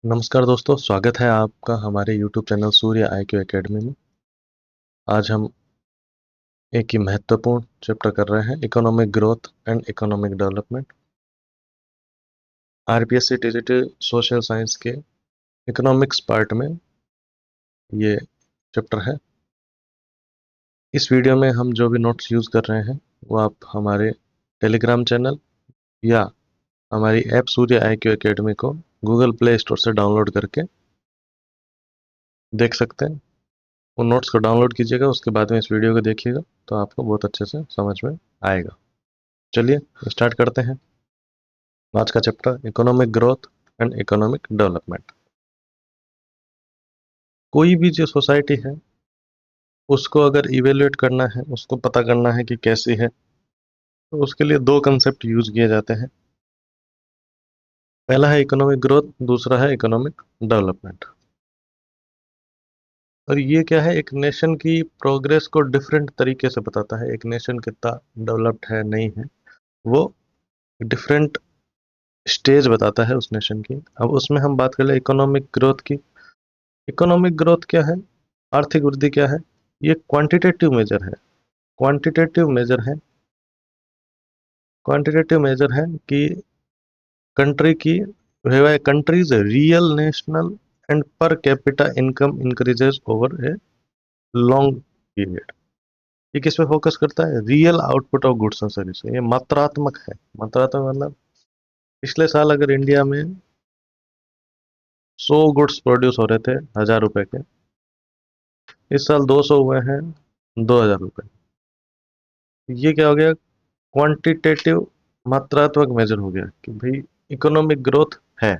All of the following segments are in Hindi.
नमस्कार दोस्तों, स्वागत है आपका हमारे YouTube चैनल सूर्य IQ एकेडमी में। आज हम एक ही महत्वपूर्ण चैप्टर कर रहे हैं, economic growth and economic development. RPSC digital social science के इकोनॉमिक्स पार्ट में ये चैप्टर है। इस वीडियो में हम जो भी नोट्स यूज़ कर रहे हैं वो आप हमारे टेलीग्राम चैनल या हमारी ऐप सूर्य IQ एकेडमी को गूगल प्ले स्टोर से डाउनलोड करके देख सकते हैं। उन नोट्स को डाउनलोड कीजिएगा, उसके बाद में इस वीडियो को देखिएगा तो आपको बहुत अच्छे से समझ में आएगा। चलिए स्टार्ट करते हैं आज का chapter, economic growth and economic development. कोई भी जो सोसाइटी है उसको अगर इवेल्युएट करना है, उसको पता करना है कि कैसी है, तो उसके लिए दो कंसेप्ट यूज किए जाते हैं। पहला है इकोनॉमिक ग्रोथ, दूसरा है इकोनॉमिक डेवलपमेंट। और ये क्या है, एक नेशन की प्रोग्रेस को डिफरेंट तरीके से बताता है। एक नेशन कितना डेवलप्ड है नहीं है, वो डिफरेंट स्टेज बताता है उस नेशन की। अब उसमें हम बात कर ले इकोनॉमिक ग्रोथ की। इकोनॉमिक ग्रोथ क्या है, आर्थिक वृद्धि क्या है? ये क्वांटिटेटिव मेजर है। क्वांटिटेटिव मेजर है क्वांटिटेटिव मेजर है कि कंट्री की countries real national and per capita income increases over a long period. ये किस पे फोकस करता है? Real output of goods and service. ये मात्रात्मक है। मात्रात्मक मतलब पिछले साल अगर इंडिया में 100 गुड्स प्रोड्यूस हो रहे थे 1000 रुपए के, इस साल 200 हुए हैं 2000 रुपए। ये क्या हो गया? क्वांटिटेटिव, मात्रात्मक मेजर हो गया कि भाई इकोनॉमिक ग्रोथ है,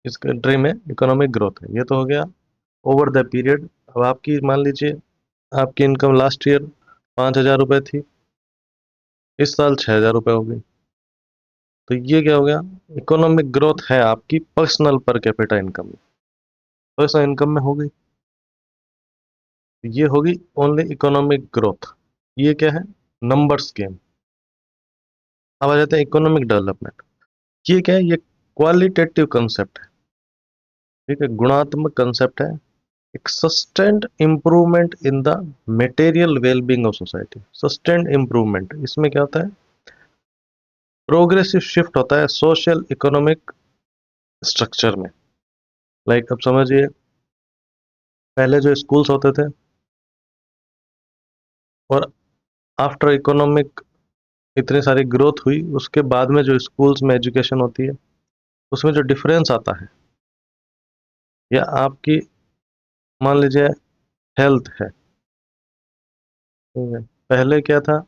इस कंट्री में इकोनॉमिक ग्रोथ है। ये तो हो गया ओवर द पीरियड। अब आपकी मान लीजिए आपकी इनकम लास्ट ईयर 5000 रुपये थी, इस साल 6000 रुपये हो गई। तो ये क्या हो गया? इकोनॉमिक ग्रोथ है आपकी पर्सनल पर कैपिटा इनकम में। पर्सनल इनकम में हो गई। ये होगी ओनली इकोनॉमिक ग्रोथ। ये क्या है? Numbers game. अब आ जाते हैं इकोनॉमिक डेवलपमेंट। ये क्या है? ये क्वालिटेटिव कंसेप्ट है। ठीक है, गुणात्मक कंसेप्ट है। एक sustained improvement in the material wellbeing of society. Sustained improvement, इसमें क्या होता है? प्रोग्रेसिव शिफ्ट होता है सोशल इकोनॉमिक स्ट्रक्चर में। लाइक अब समझिए, पहले जो स्कूल्स होते थे और आफ्टर इकोनॉमिक इतनी सारी ग्रोथ हुई, उसके बाद में जो स्कूल्स में एजुकेशन होती है उसमें जो डिफरेंस आता है, या आपकी मान लीजिए हेल्थ है, ठीक है, पहले क्या था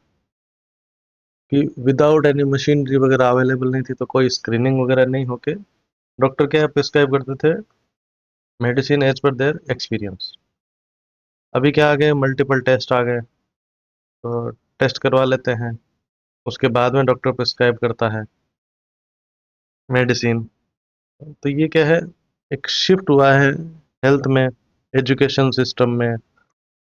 कि विदाउट एनी मशीनरी वगैरह अवेलेबल नहीं थी, तो कोई स्क्रीनिंग वगैरह नहीं होके डॉक्टर क्या प्रिस्क्राइब करते थे? Medicine as per their experience. अभी क्या आ गए? मल्टीपल टेस्ट आ गए, तो टेस्ट करवा लेते हैं, उसके बाद में डॉक्टर प्रिस्क्राइब करता है मेडिसिन। तो ये क्या है? एक शिफ्ट हुआ है हेल्थ में, एजुकेशन सिस्टम में।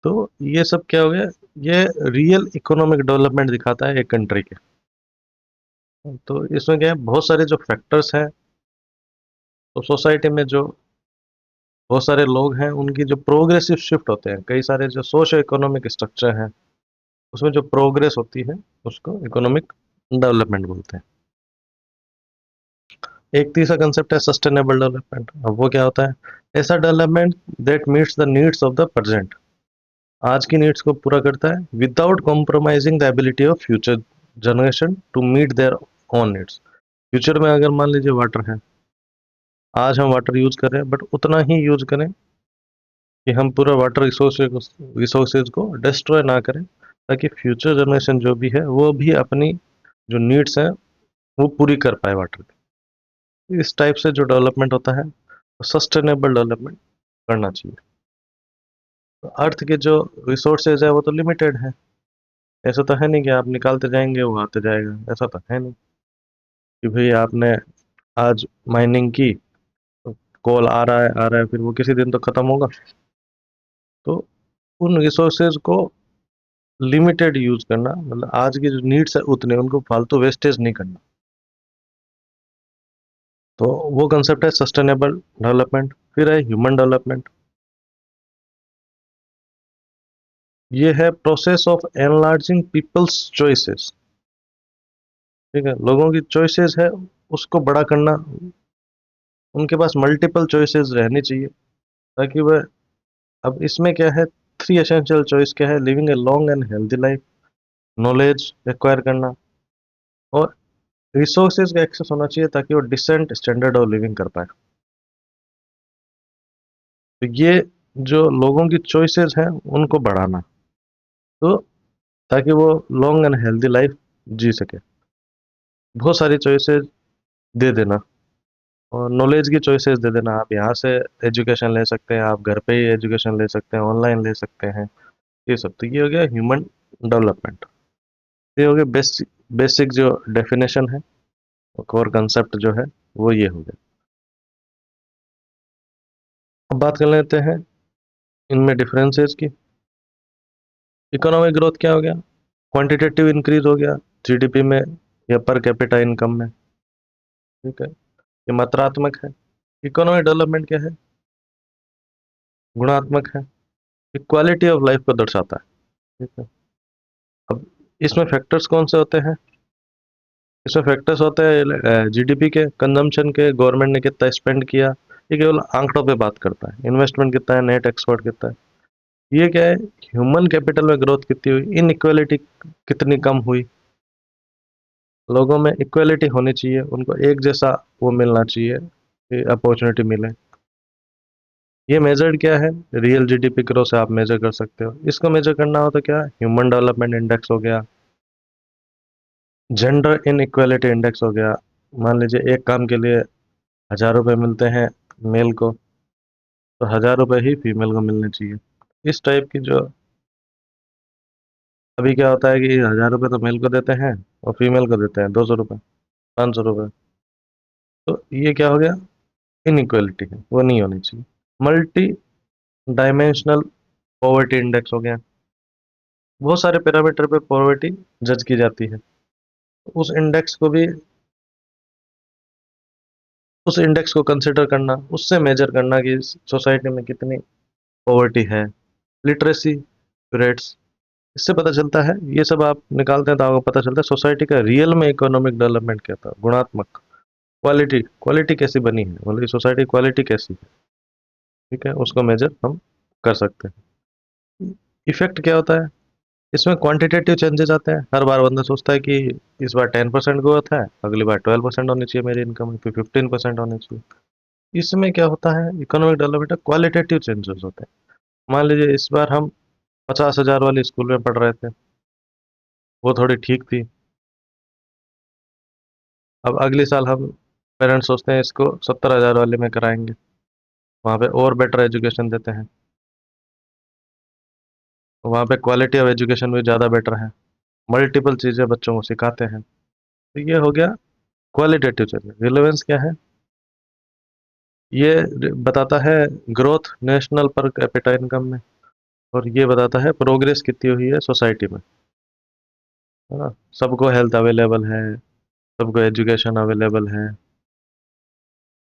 तो ये सब क्या हो गया? ये रियल इकोनॉमिक डेवलपमेंट दिखाता है एक कंट्री के। तो इसमें क्या है, बहुत सारे जो फैक्टर्स हैं, तो सोसाइटी में जो बहुत सारे लोग हैं उनकी जो प्रोग्रेसिव शिफ्ट होते हैं, कई सारे जो सोशो इकोनॉमिक स्ट्रक्चर हैं उसमें जो प्रोग्रेस होती है उसको इकोनॉमिक डेवलपमेंट बोलते हैं। एक तीसरा कंसेप्ट है सस्टेनेबल डेवलपमेंट। अब वो क्या होता है? ऐसा development that meets the needs of the present. आज की नीड्स को पूरा करता है without compromising the ability of future generation to meet their own needs. Future में अगर मान लीजिए वाटर है, आज हम वाटर यूज कर रहे हैं, बट उतना ही यूज करें कि हम पूरा वाटर रिसोर्सेज को डिस्ट्रॉय ना करें, ताकि फ्यूचर जनरेशन जो भी है वो भी अपनी जो नीड्स हैं वो पूरी कर पाए वाटर की। इस टाइप से जो डेवलपमेंट होता है, सस्टेनेबल डेवलपमेंट करना चाहिए। तो अर्थ के जो रिसोर्सेज है वो तो लिमिटेड है। ऐसा तो है नहीं कि आप निकालते जाएंगे वो आते जाएगा, ऐसा तो है नहीं कि भाई आपने आज माइनिंग की, तो कोल आ रहा है, फिर वो किसी दिन तो खत्म होगा। तो उन रिसोर्सेज को लिमिटेड यूज करना, मतलब आज की जो नीड्स है उतने, उनको फालतू वेस्टेज नहीं करना। तो वो कंसेप्ट है सस्टेनेबल डेवलपमेंट। फिर है ह्यूमन डेवलपमेंट। ये है process of enlarging people's choices. ठीक है, लोगों की चॉइसेस है, उसको बड़ा करना। उनके पास मल्टीपल चॉइसेस रहनी चाहिए ताकि वह, अब इसमें क्या है, थ्री एसेंशियल चॉइस क्या है, living a long and healthy life, knowledge acquire करना, और रिसोर्सेज का एक्सेस होना चाहिए ताकि वो डिसेंट स्टैंडर्ड ऑफ लिविंग कर पाए। तो ये जो लोगों की चॉइसेस हैं उनको बढ़ाना, तो ताकि वो लॉन्ग एंड हेल्दी लाइफ जी सके। बहुत सारी चॉइसेस दे देना, और नॉलेज की चॉइसेस दे देना। आप यहाँ से एजुकेशन ले सकते हैं, आप घर पे ही एजुकेशन ले सकते हैं, ऑनलाइन ले सकते हैं, ये सब। तो ये हो गया ह्यूमन डेवलपमेंट। ये हो गया बेसिक बेसिक जो डेफिनेशन है, कोर कंसेप्ट जो है, वो ये हो गया। अब बात कर लेते हैं इनमें डिफरेंसेस की। इकोनॉमिक ग्रोथ क्या हो गया? क्वांटिटेटिव इंक्रीज हो गया जीडीपी में या पर कैपिटा इनकम में। ठीक है, ये मात्रात्मक है। इकोनॉमिक डेवलपमेंट क्या है? गुणात्मक है। ये क्वालिटी ऑफ लाइफ को दर्शाता है। ठीक है, अब इसमें फैक्टर्स कौन से होते हैं? इसमें फैक्टर्स होते हैं जीडीपी के, कंजम्पशन के, गवर्नमेंट ने कितना स्पेंड किया। ये केवल आंकड़ों पे बात करता है। इन्वेस्टमेंट कितना है, नेट एक्सपोर्ट कितना है। ये क्या है, ह्यूमन कैपिटल में ग्रोथ कितनी हुई, इनइक्वालिटी कितनी कम हुई। लोगों में इक्वलिटी होनी चाहिए, उनको एक जैसा वो मिलना चाहिए कि अपॉर्चुनिटी मिले। ये मेजर्ड क्या है? रियल जीडीपी ग्रोथ से आप मेजर कर सकते हो। इसको मेजर करना हो तो क्या, ह्यूमन डेवलपमेंट इंडेक्स हो गया, जेंडर इनइक्वालिटी इंडेक्स हो गया। मान लीजिए एक काम के लिए 1,000 रुपये मिलते हैं मेल को, तो 1,000 रुपये ही फीमेल को मिलने चाहिए। इस टाइप की जो, अभी क्या होता है कि 1,000 रुपये तो मेल को देते हैं और फीमेल को देते हैं 200 रुपये, 500 रुपये। तो ये क्या हो गया, इनइक्वालिटी है, वो नहीं होनी चाहिए। मल्टी डायमेंशनल पॉवर्टी इंडेक्स हो गया। बहुत सारे पैरामीटर पे पॉवर्टी जज की जाती है। उस इंडेक्स को भी, उस इंडेक्स को कंसिडर करना, उससे मेजर करना कि सोसाइटी में कितनी पॉवर्टी है। लिटरेसी रेट्स, इससे पता चलता है, ये सब आप निकालते हैं तो आपको पता चलता है सोसाइटी का रियल में इकोनॉमिक डेवलपमेंट क्या था। गुणात्मक, क्वालिटी, क्वालिटी कैसी बनी है, मतलब सोसाइटी क्वालिटी कैसी है। ठीक है, उसको मेजर हम कर सकते हैं। इफेक्ट क्या होता है? इसमें क्वांटिटेटिव चेंजेस आते हैं। हर बार बंदा सोचता है कि इस बार 10% ग्रोथ है, अगली बार 12% होनी चाहिए मेरी इनकम, फिर 15% होनी चाहिए। इसमें क्या होता है, इकोनॉमिक डेवलपमेंट क्वालिटेटिव चेंजेस होते हैं। मान लीजिए इस बार हम 50,000 वाली स्कूल में पढ़ रहे थे, वो थोड़ी ठीक थी। अब अगले साल हम पेरेंट्स सोचते हैं इसको 70,000 वाले में कराएंगे, वहाँ पे और बेटर एजुकेशन देते हैं, वहाँ पे क्वालिटी ऑफ एजुकेशन भी ज़्यादा बेटर है, मल्टीपल चीज़ें बच्चों को सिखाते हैं। तो ये हो गया क्वालिटेटिव चेंज। रिलेवेंस क्या है? ये बताता है growth national per capita income में, और ये बताता है प्रोग्रेस कितनी हुई है सोसाइटी में। है ना, सबको हेल्थ अवेलेबल है, सबको एजुकेशन अवेलेबल है,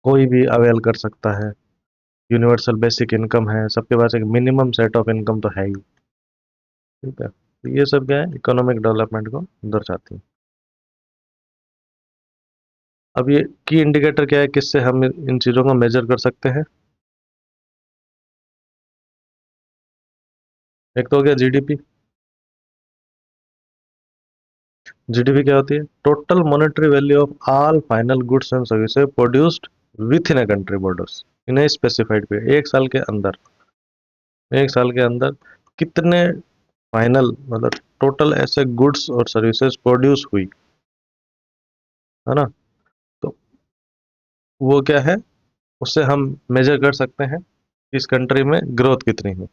कोई भी अवेल कर सकता है, यूनिवर्सल बेसिक इनकम है, सबके पास एक मिनिमम सेट ऑफ इनकम तो है ही। ठीक है, तो ये सब क्या है, इकोनॉमिक डेवलपमेंट को दर्शाती है। अब ये की इंडिकेटर क्या है, किससे हम इन चीज़ों को मेजर कर सकते हैं? एक तो हो गया जीडीपी। जीडीपी क्या होती है? Total monetary value of all final goods and services produced with in a country borders in a specified period. एक साल के अंदर, एक साल के अंदर कितने फाइनल, मतलब टोटल ऐसे गुड्स और सर्विसेज प्रोड्यूस हुई, है ना। तो वो क्या है, उससे हम मेजर कर सकते हैं कि इस कंट्री में ग्रोथ कितनी है।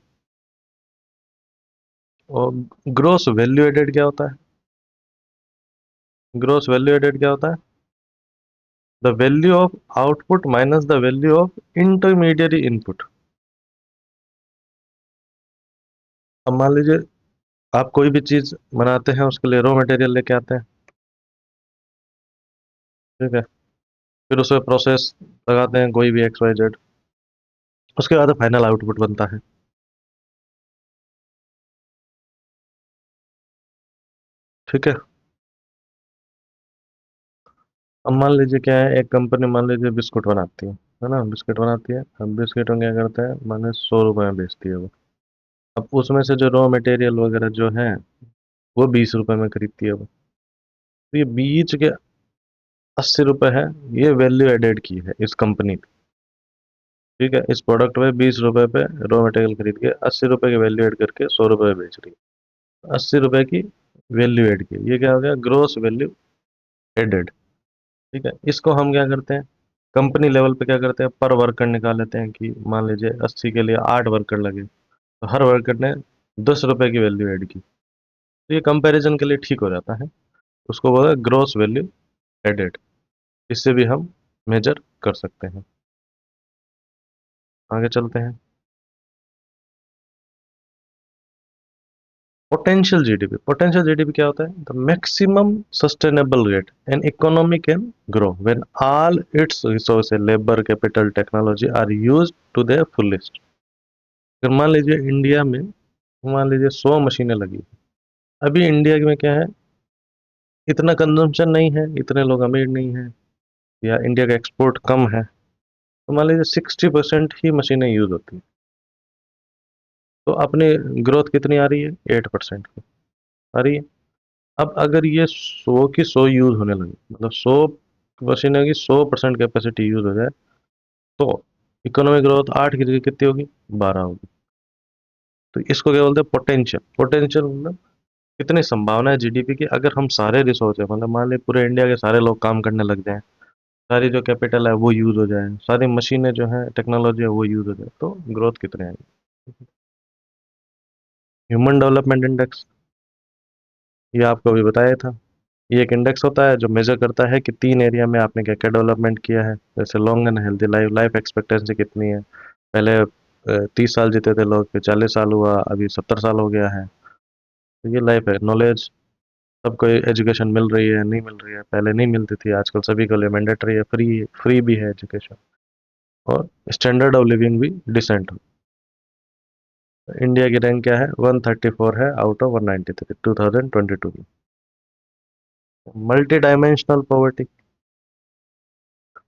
और ग्रोस वैल्यू एडेड क्या होता है? ग्रोस वैल्यू एडेड क्या होता है? The value of output minus the value of intermediate input. अब मान लीजिए आप कोई भी चीज बनाते हैं, उसके लिए रॉ मटेरियल लेके आते हैं। ठीक है, फिर उसमें प्रोसेस लगाते हैं कोई भी एक्स वाई जेड, उसके बाद फाइनल आउटपुट बनता है। ठीक है। अब मान लीजिए क्या है, एक कंपनी मान लीजिए बिस्कुट बनाती है ना, बिस्किट बनाती है। अब बिस्किट में क्या करता है, मान लीजिए 100 रुपये में बेचती है वो। अब उसमें से जो रॉ मटेरियल वगैरह जो है, वो 20 रुपये में खरीदती है वो। तो ये बीच के 80 रुपये है, ये वैल्यू एडेड की है इस कंपनी की। ठीक है, इस प्रोडक्ट में 20 रुपये पे रॉ मटेरियल खरीद के 80 रुपये की वैल्यू ऐड करके 100 रुपये में बेच रही है। 80 रुपये की वैल्यू ऐड की, ये क्या हो गया, ग्रोस वैल्यू एडेड। ठीक है, इसको हम क्या करते हैं, कंपनी लेवल पे क्या करते हैं, पर वर्कर निकाल लेते हैं कि मान लीजिए 80 के लिए 8 वर्कर लगे, तो हर वर्कर ने 10 रुपये की वैल्यू ऐड की। तो ये कंपैरिजन के लिए ठीक हो जाता है। उसको बोला ग्रोस वैल्यू एडेड। इससे भी हम मेजर कर सकते हैं। आगे चलते हैं। पोटेंशियल जीडीपी क्या होता है, the maximum sustainable rate an economy can grow when all its resources labour capital technology are used to their fullest. अगर मान लीजिए इंडिया में, मान लीजिए 100 मशीनें लगी, अभी इंडिया में क्या है, इतना कंजम्पशन नहीं है, इतने लोग अमीर नहीं है, या इंडिया का एक्सपोर्ट कम है, तो मान लीजिए 60% ही मशीनें यूज होती हैं। तो अपनी ग्रोथ कितनी आ रही है, 8% की आ रही है। अब अगर ये 100 की 100 यूज होने लगे, मतलब 100 मशीनें की 100% कैपेसिटी यूज हो जाए, तो इकोनॉमिक ग्रोथ 8 की जगह कितनी होगी, 12 होगी। तो इसको क्या बोलते हैं, पोटेंशियल। पोटेंशियल मतलब कितनी संभावना है जीडीपी की, अगर हम सारे रिसोर्स है, मतलब मान लीजिए पूरे इंडिया के सारे लोग काम करने लग जाएं, सारी जो कैपिटल है वो यूज हो जाए, सारी मशीनें जो है, टेक्नोलॉजी है वो यूज हो जाए, तो ग्रोथ कितने आएगी। ह्यूमन डेवलपमेंट इंडेक्स, ये आपको अभी बताया था। ये एक इंडेक्स होता है जो मेजर करता है कि 3 एरिया में आपने क्या क्या डेवलपमेंट किया है। जैसे long and healthy life, life expectancy कितनी है। पहले 30 साल जीते थे लोग, फिर 40 साल हुआ, अभी 70 साल हो गया है। तो ये लाइफ है। नॉलेज, सबको एजुकेशन मिल रही है नहीं मिल रही है, पहले नहीं मिलती थी, आजकल सभी के लिए मैंडेटरी है, फ्री फ्री भी है एजुकेशन। और स्टैंडर्ड ऑफ लिविंग भी डिसेंट हो। इंडिया की रैंक क्या है, 134 है आउट ऑफ 193, 2022 में। मल्टी डायमेंशनल पॉवर्टी,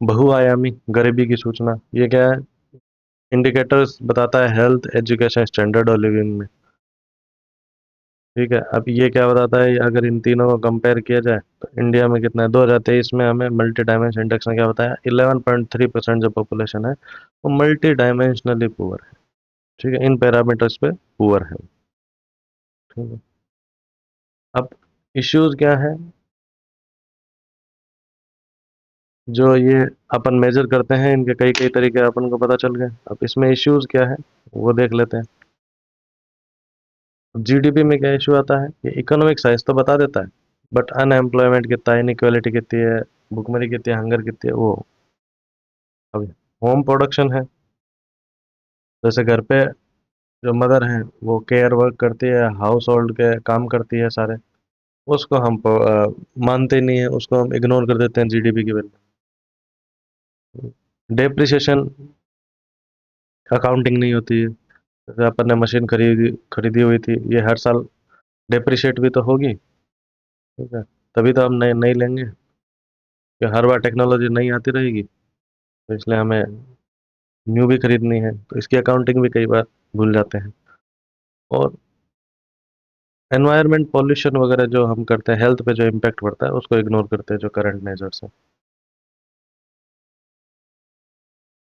बहुआयामी गरीबी की सूचना, ये क्या है, इंडिकेटर्स बताता है हेल्थ एजुकेशन स्टैंडर्ड और लिविंग में। ठीक है, अब ये क्या बताता है, अगर इन तीनों को कंपेयर किया जाए तो इंडिया में कितना है, 2023 में हमें मल्टी डायमेंशन इंडेक्स में क्या बताया, 11.3% जो पॉपुलेशन है वो मल्टी डायमेंशनली पुअर है। ठीक है, इन पैरामीटर्स पे पुअर है। ठीक है। अब इश्यूज क्या है, जो ये अपन मेजर करते हैं, इनके कई कई तरीके अपन को पता चल गए। अब इसमें इश्यूज क्या है वो देख लेते हैं। जीडीपी में क्या इशू आता है, ये इकोनॉमिक साइज तो बता देता है, बट अनएम्प्लॉयमेंट कितना है, इनइक्वालिटी कितनी है, भुखमरी कितनी है, हंगर कितनी है, वो। अब होम प्रोडक्शन है, जैसे घर पे जो मदर है वो केयर वर्क करती है, हाउस होल्ड के काम करती है सारे, उसको हम मानते नहीं है, उसको हम इग्नोर कर देते हैं जीडीपी की वजह। डेप्रिसिएशन, अकाउंटिंग नहीं होती है। जैसे अपन ने मशीन खरीदी खरीदी हुई थी, ये हर साल डेप्रिशिएट भी तो होगी। ठीक है, तभी तो हम नई नई लेंगे, कि हर बार टेक्नोलॉजी नई आती रहेगी, तो इसलिए हमें न्यू भी खरीदनी है, तो इसकी अकाउंटिंग भी कई बार भूल जाते हैं। और एनवायरनमेंट पॉल्यूशन वगैरह जो हम करते हैं, हेल्थ पे जो इम्पैक्ट पड़ता है उसको इग्नोर करते हैं, जो करंट मेजर्स है।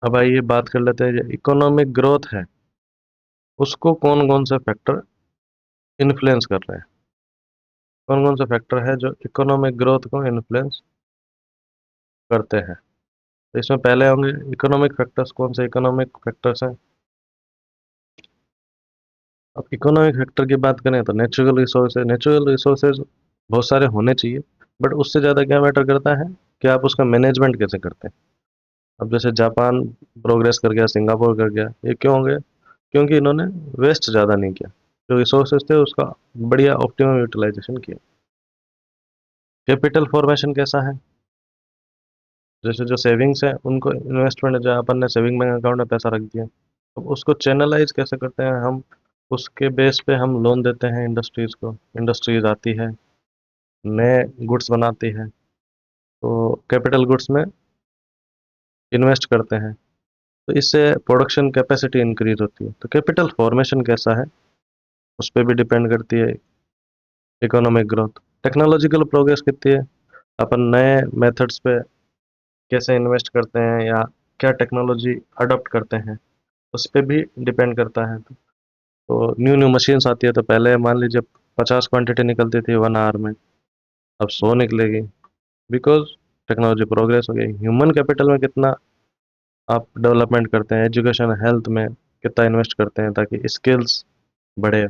अब आइए बात कर लेते हैं, जो इकोनॉमिक ग्रोथ है उसको कौन कौन से फैक्टर इन्फ्लुएंस कर रहे हैं। कौन कौन से फैक्टर है जो इकोनॉमिक ग्रोथ को इन्फ्लुएंस करते हैं। तो इसमें पहले होंगे इकोनॉमिक फैक्टर्स। कौन से इकोनॉमिक फैक्टर्स हैं, अब इकोनॉमिक फैक्टर की बात करें तो नेचुरल रिसोर्सेज। नेचुरल रिसोर्सेज बहुत सारे होने चाहिए, बट उससे ज़्यादा क्या मैटर करता है कि आप उसका मैनेजमेंट कैसे करते हैं। अब जैसे जापान प्रोग्रेस कर गया, सिंगापुर कर गया, ये क्यों हो गया, क्योंकि इन्होंने वेस्ट ज़्यादा नहीं किया, जो रिसोर्सेज थे उसका बढ़िया ऑप्टिमम यूटिलाइजेशन किया। कैपिटल फॉर्मेशन कैसा है, जैसे जो सेविंग्स है उनको इन्वेस्टमेंट, जो अपन ने सेविंग बैंक अकाउंट में पैसा रख दिया, अब उसको चैनलाइज कैसे करते हैं हम? उसके बेस पे हम लोन देते हैं इंडस्ट्रीज को, इंडस्ट्रीज आती है, नए गुड्स बनाती है, तो कैपिटल गुड्स में इन्वेस्ट करते हैं, तो इससे प्रोडक्शन कैपेसिटी इंक्रीज होती है। तो कैपिटल फॉर्मेशन कैसा है उस पर भी डिपेंड करती है इकोनॉमिक ग्रोथ। टेक्नोलॉजिकल प्रोग्रेस कितनी है, अपन नए मेथड्स पे कैसे इन्वेस्ट करते हैं या क्या टेक्नोलॉजी अडॉप्ट करते हैं, उस पर भी डिपेंड करता है। तो न्यू न्यू मशीन्स आती है, तो पहले मान लीजिए 50 क्वांटिटी निकलती थी 1 आवर में, अब 100 निकलेगी, बिकॉज टेक्नोलॉजी प्रोग्रेस हो गई। ह्यूमन कैपिटल में कितना आप डेवलपमेंट करते हैं, एजुकेशन हेल्थ में कितना इन्वेस्ट करते हैं ताकि स्किल्स बढ़े,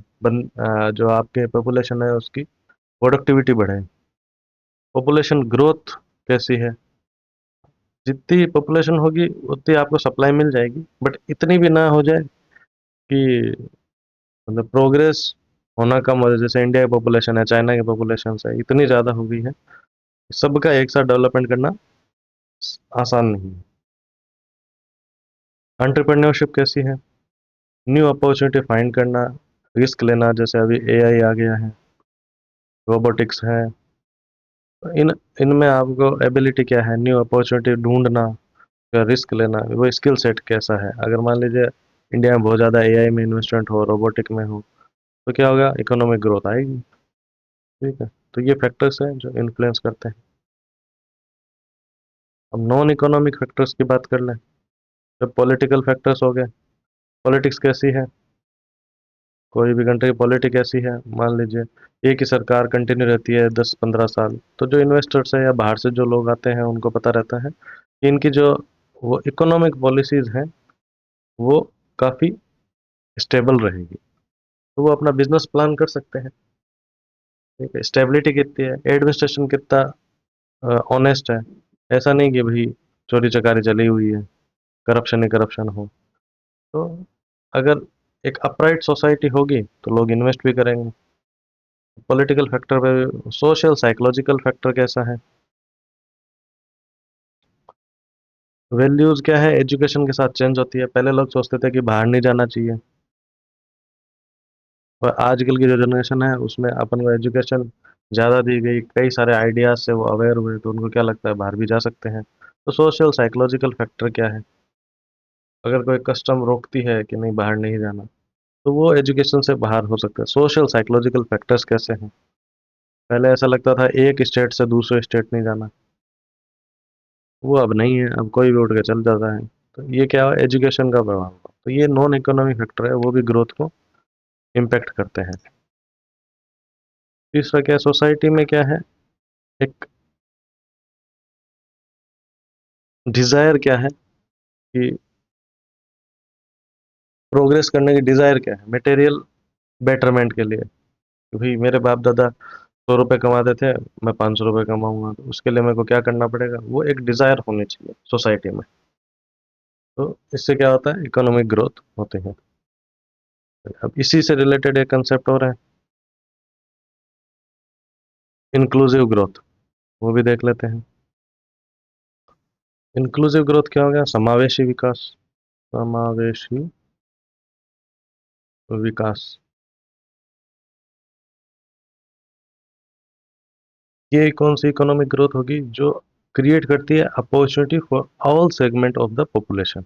जो आपके पॉपुलेशन है उसकी प्रोडक्टिविटी बढ़े। पॉपुलेशन ग्रोथ कैसी है, जितनी पॉपुलेशन होगी उतनी आपको सप्लाई मिल जाएगी, बट इतनी भी ना हो जाए कि मतलब प्रोग्रेस होना कम हो जाए। जैसे इंडिया की पॉपुलेशन है, चाइना की पॉपुलेशन है, इतनी ज़्यादा हो गई है, सबका एक साथ डेवलपमेंट करना आसान नहीं है। एंटरप्रेन्योरशिप कैसी है, न्यू अपॉर्चुनिटी फाइंड करना, रिस्क लेना, जैसे अभी एआई आ गया है, रोबोटिक्स है, इन इनमें आपको एबिलिटी क्या है, न्यू अपॉर्चुनिटी ढूंढना या रिस्क लेना, वो स्किल सेट कैसा है। अगर मान लीजिए इंडिया में बहुत ज़्यादा एआई में इन्वेस्टमेंट हो, रोबोटिक में हो, तो क्या होगा, इकोनॉमिक ग्रोथ आएगी। ठीक है, तो ये फैक्टर्स हैं जो इन्फ्लुएंस करते हैं। अब नॉन इकोनॉमिक फैक्टर्स की बात कर लें, जब पॉलिटिकल फैक्टर्स हो गए, पॉलिटिक्स कैसी है, कोई भी कंट्री की पॉलिटिक्स ऐसी है, मान लीजिए एक ही सरकार कंटिन्यू रहती है 10-15 साल, तो जो इन्वेस्टर्स है या बाहर से जो लोग आते हैं उनको पता रहता है कि इनकी जो वो इकोनॉमिक पॉलिसीज हैं वो काफ़ी स्टेबल रहेगी, तो वो अपना बिजनेस प्लान कर सकते हैं। ठीक है, स्टेबिलिटी कितनी है, एडमिनिस्ट्रेशन कितना ऑनेस्ट है, ऐसा नहीं कि भाई चोरी चकारी चली हुई है, करप्शन ही करप्शन हो। तो अगर एक अपराइट सोसाइटी होगी तो लोग इन्वेस्ट भी करेंगे। पॉलिटिकल फैक्टर पे सोशल साइकोलॉजिकल फैक्टर कैसा है, वैल्यूज क्या है, एजुकेशन के साथ चेंज होती है। पहले लोग सोचते थे कि बाहर नहीं जाना चाहिए, और आजकल की जो जनरेशन है उसमें अपन को एजुकेशन ज़्यादा दी गई, कई सारे आइडियाज से वो अवेयर हुए, तो उनको क्या लगता है बाहर भी जा सकते हैं। तो सोशल साइकोलॉजिकल फैक्टर क्या है, अगर कोई कस्टम रोकती है कि नहीं बाहर नहीं जाना, तो वो एजुकेशन से बाहर हो सकता है। सोशल साइकोलॉजिकल फैक्टर्स कैसे हैं, पहले ऐसा लगता था एक स्टेट से दूसरे स्टेट नहीं जाना, वो अब नहीं है, अब कोई भी उठ के चल जाता है। तो ये क्या है, एजुकेशन का प्रभाव। तो ये नॉन इकोनॉमिक फैक्टर है, वो भी ग्रोथ को इम्पेक्ट करते हैं। तीसरा क्या है, सोसाइटी में क्या है, एक डिज़ायर क्या है कि प्रोग्रेस करने की डिज़ायर क्या है, मटेरियल बेटरमेंट के लिए, कि भाई मेरे बाप दादा 100 रुपये कमाते थे, मैं 500 रुपये कमाऊंगा, तो उसके लिए मेरे को क्या करना पड़ेगा, वो एक डिज़ायर होनी चाहिए सोसाइटी में। तो इससे क्या होता है, इकोनॉमिक ग्रोथ होते हैं। अब इसी से रिलेटेड एक कंसेप्ट और है, इंक्लूसिव ग्रोथ, वो भी देख लेते हैं। इंक्लूसिव ग्रोथ क्या हो गया, समावेशी विकास। समावेशी विकास, ये कौन सी इकोनॉमिक ग्रोथ होगी जो क्रिएट करती है opportunity for all segment of the population.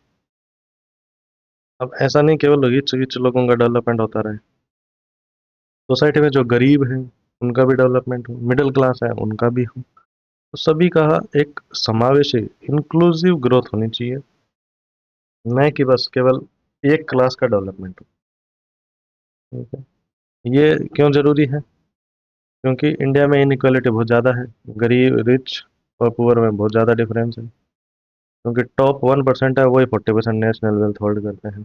अब ऐसा नहीं केवल रिच रिच लोगों का डेवलपमेंट होता रहे, सोसाइटी में जो गरीब हैं उनका भी डेवलपमेंट हो, मिडिल क्लास है उनका भी हो, तो सभी का एक समावेशी इंक्लूसिव ग्रोथ होनी चाहिए, न कि बस केवल एक क्लास का डेवलपमेंट हो। ठीक है, ये क्यों जरूरी है, क्योंकि इंडिया में इनइक्वालिटी बहुत ज़्यादा है, गरीब रिच और पुअर में बहुत ज़्यादा डिफरेंस है, क्योंकि टॉप 1% है वही 40% नेशनल वेल्थ होल्ड करते हैं।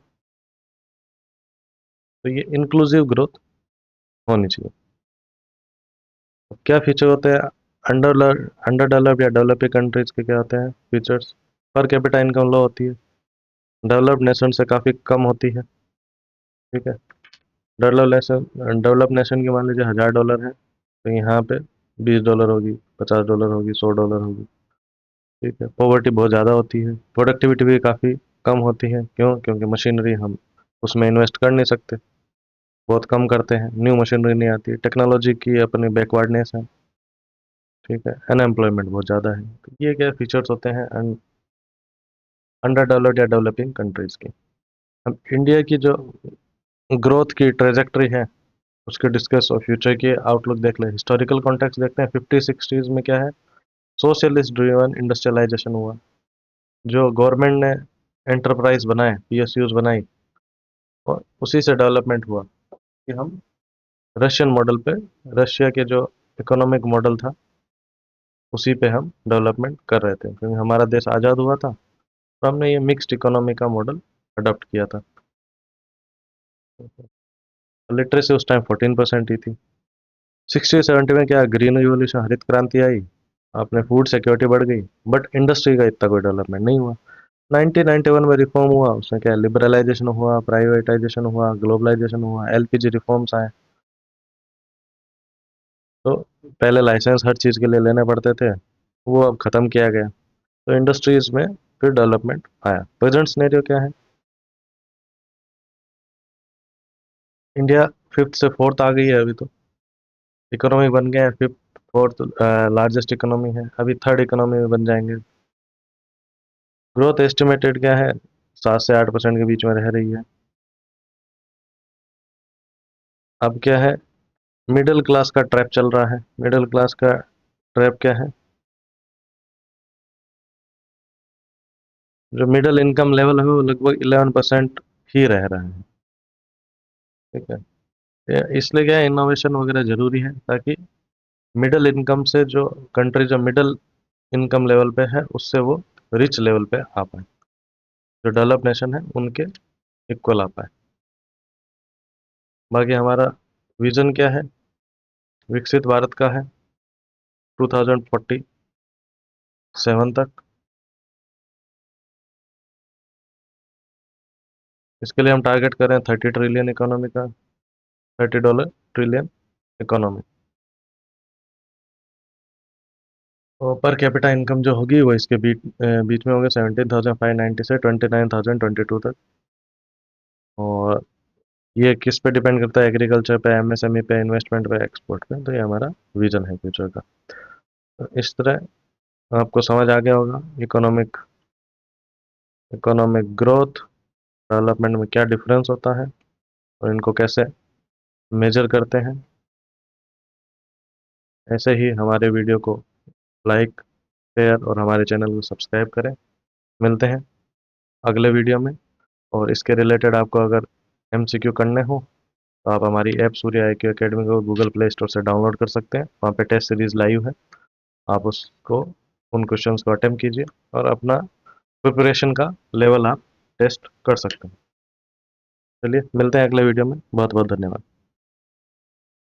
तो ये इंक्लूसिव ग्रोथ होनी चाहिए। अब क्या फीचर होते हैं, अंडर अंडर डेवलप्ड या डेवलपिंग कंट्रीज के क्या होते हैं फीचर्स, पर कैपिटा इनकम लो होती है, डेवलप्ड नेशन से काफ़ी कम होती है। ठीक है, डेवलप नेशन की मान लीजिए $1000 है, तो यहाँ पे $20 होगी, $50 होगी, $100 होगी। ठीक है, पॉवर्टी बहुत ज़्यादा होती है, प्रोडक्टिविटी भी काफ़ी कम होती है। क्यों? क्योंकि मशीनरी हम उसमें इन्वेस्ट कर नहीं सकते, बहुत कम करते हैं, न्यू मशीनरी नहीं आती, टेक्नोलॉजी की अपनी बैकवर्डनेस है। ठीक है, अनएम्प्लॉयमेंट बहुत ज़्यादा है। तो ये क्या फीचर्स होते हैं अंडर डेवलप्ड या डेवलपिंग कंट्रीज की। अब इंडिया की जो ग्रोथ की ट्रेजेक्टरी है उसके डिस्कस और फ्यूचर की आउटलुक देख ले। हिस्टोरिकल कॉन्टेक्स्ट देखते हैं, 50-60s में क्या है, सोशलिस्ट ड्रिवन इंडस्ट्रियलाइजेशन हुआ, जो गवर्नमेंट ने एंटरप्राइज बनाए, पीएसयूज बनाई, और उसी से डेवलपमेंट हुआ कि हम रशियन मॉडल पे, रशिया के जो इकोनॉमिक मॉडल था उसी पे हम डेवलपमेंट कर रहे थे, क्योंकि हमारा देश आज़ाद हुआ था तो हमने ये मिक्स्ड इकोनॉमी का मॉडल अडॉप्ट किया था। लिटरेसी उस टाइम 14% ही थी। 60-70 में क्या ग्रीन रिवॉल्यूशन, हरित क्रांति आई, अपने फूड सिक्योरिटी बढ़ गई, बट इंडस्ट्री का इतना कोई डेवलपमेंट नहीं हुआ। 1991 में रिफॉर्म हुआ, उसमें क्या लिबरलाइजेशन हुआ, प्राइवेटाइजेशन हुआ, ग्लोबलाइजेशन हुआ, एलपीजी रिफॉर्म्स आए। तो पहले लाइसेंस हर चीज़ के लिए लेने पड़ते थे, वो अब ख़त्म किया गया। तो इंडस्ट्रीज में फिर डेवलपमेंट आया। प्रेजेंट सिनेरियो क्या है, इंडिया फिफ्थ से फोर्थ आ गई है अभी तो, इकोनॉमी बन गया है फिफ्थ फोर्थ लार्जेस्ट इकोनॉमी है, अभी थर्ड इकोनॉमी में बन जाएंगे। ग्रोथ एस्टिमेटेड क्या है, 7 से 8% के बीच में रह रही है। अब क्या है, मिडिल क्लास का ट्रैप चल रहा है। मिडिल क्लास का ट्रैप क्या है, जो मिडिल इनकम लेवल है वो लगभग 11% ही रह रहा है। ठीक है, इसलिए क्या है, इनोवेशन वगैरह जरूरी है, ताकि मिडिल इनकम से जो कंट्री जो मिडिल इनकम लेवल पे है उससे वो रिच लेवल पे आ पाए, जो डेवलप नेशन है उनके इक्वल आ पाए। बाकी हमारा विजन क्या है, विकसित भारत का है 2047 तक। इसके लिए हम टारगेट कर रहे हैं 30 ट्रिलियन इकोनॉमी का, $30 ट्रिलियन इकोनॉमी। और पर कैपिटा इनकम जो होगी वो इसके बीच में होगी 17,590 से 29,022 तक। और ये किस पे डिपेंड करता है, एग्रीकल्चर पे, एमएसएमई पे, इन्वेस्टमेंट पे, एक्सपोर्ट पे। तो ये हमारा विजन है फ्यूचर का। तो इस तरह आपको समझ आ गया होगा इकोनॉमिक इकोनॉमिक ग्रोथ डेवलपमेंट में क्या डिफरेंस होता है और इनको कैसे मेजर करते हैं। ऐसे ही हमारे वीडियो को लाइक, शेयर और हमारे चैनल को सब्सक्राइब करें। मिलते हैं अगले वीडियो में। और इसके रिलेटेड आपको अगर एमसीक्यू करने हो तो आप हमारी ऐप सूर्य IQ एकेडमी को गूगल प्ले स्टोर से डाउनलोड कर सकते हैं। वहाँ पे टेस्ट सीरीज लाइव है, आप उसको उन क्वेश्चंस को अटेम्प्ट कीजिए और अपना प्रिपरेशन का लेवल आप टेस्ट कर सकते हैं। चलिए मिलते हैं अगले वीडियो में, बहुत बहुत धन्यवाद।